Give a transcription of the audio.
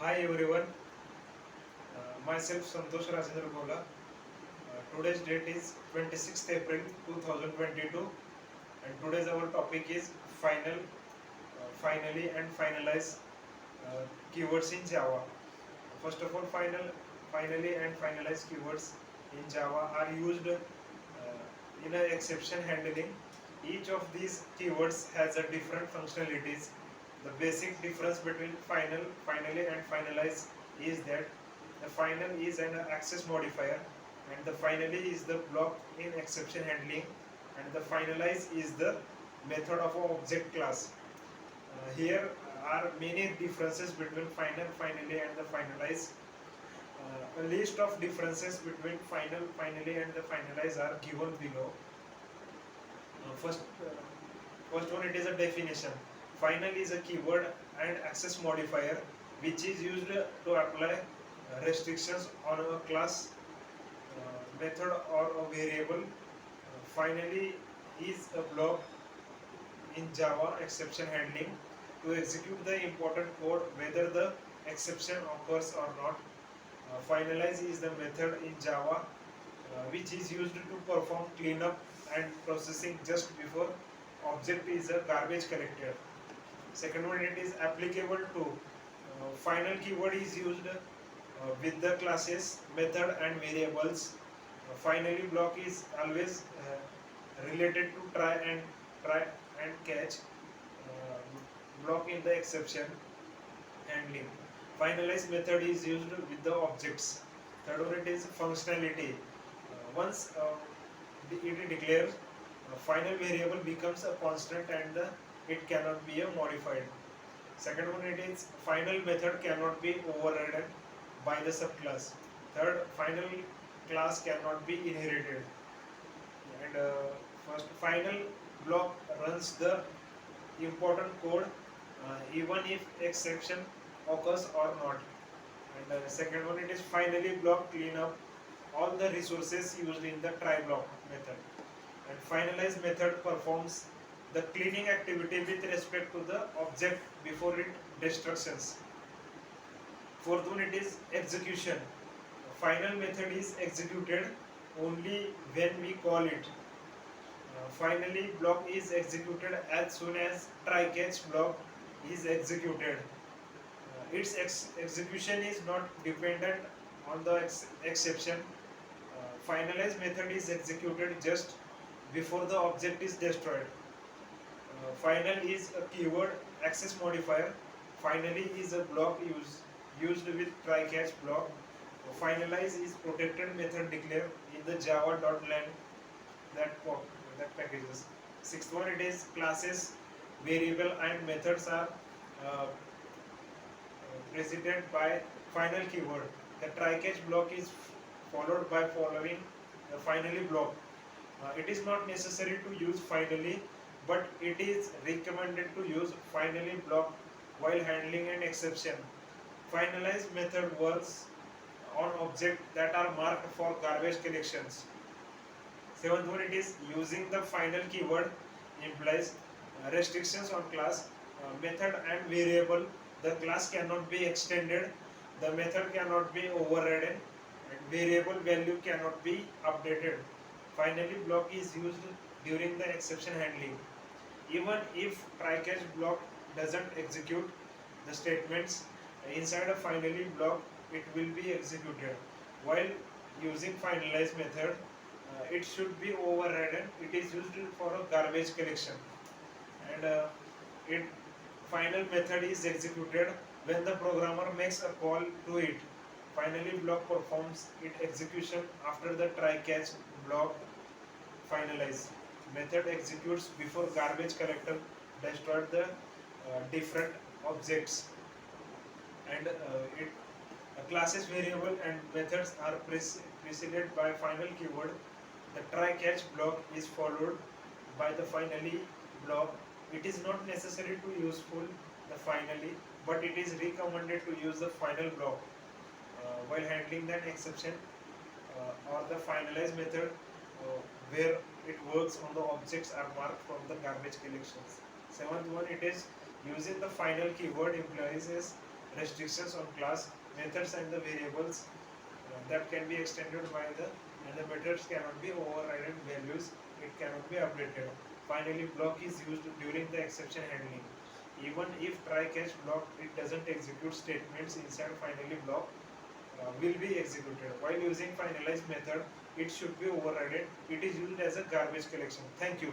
Hi everyone, myself Santosh Rajendra Gola. Today's date is 26th April 2022 and today's our topic is finally and finalize keywords in Java. First of all, finally and finalize keywords in Java are used in a exception handling. Each of these keywords has a different functionalities. The basic difference between finally and finalize is that the final is an access modifier and the finally is the block in exception handling and the finalize is the method of an object class. Here are many differences between finally and the finalize. A list of differences between finally and the finalize are given below. First one, it is a definition. Final is a keyword and access modifier which is used to apply restrictions on a class, method or a variable. Finally is a block in Java exception handling to execute the important code whether the exception occurs or not. Finalize is the method in Java which is used to perform cleanup and processing just before object is a garbage collected. Second one, it is applicable to final keyword is used with the classes, method and variables. Finally block is always related to try and catch block in the exception handling. Finalize method is used with the objects. Third one, it is functionality. Once it declares final variable becomes a constant and it cannot be modified. Second one, it is final method cannot be overridden by the subclass. Third, final class cannot be inherited. And first, final block runs the important code even if exception occurs or not. And second one, it is finally block cleanup all the resources used in the try block method. And finalize method performs the cleaning activity with respect to the object before it destructions. Fourth one, it is execution. Final method is executed only when we call it. Finally block is executed as soon as try catch block is executed. Its execution is not dependent on the exception. Finalize method is executed just before the object is destroyed. Final is a keyword access modifier. Finally is a block used with try catch block. Finalize is protected method declared in the java.lang that packages. Sixth one, it is classes, variable and methods are uh, preceded by final keyword. The try catch block is followed by following the finally block. It is not necessary to use finally, but it is recommended to use finally block while handling an exception. Finalize method works on objects that are marked for garbage collections. Seventh one, it is using the final keyword implies restrictions on class, method and variable. The class cannot be extended, the method cannot be overridden, and variable value cannot be updated. Finally block is used during the exception handling. Even if try catch block doesn't execute the statements inside a finally block, it will be executed. While using finalize method, it should be overridden. It is used for a garbage collection, and it final method is executed when the programmer makes a call to it. Finally block performs its execution after the try catch block finalize. Method executes before garbage collector destroyed the different objects, and classes, variable and methods are preceded by final keyword. The try catch block is followed by the finally block. It is not necessary to use full the finally, but it is recommended to use the final block while handling that exception or the finalize method where it works on the objects are marked from the garbage collections. Seventh one, it is using the final keyword implies restrictions on class, methods and the variables that can be extended by the and the methods cannot be overridden values, it cannot be updated. Finally, block is used during the exception handling. Even if try catch block it doesn't execute, statements inside finally block will be executed. While using finalized method, it should be overridden. It is used as a garbage collection. Thank you.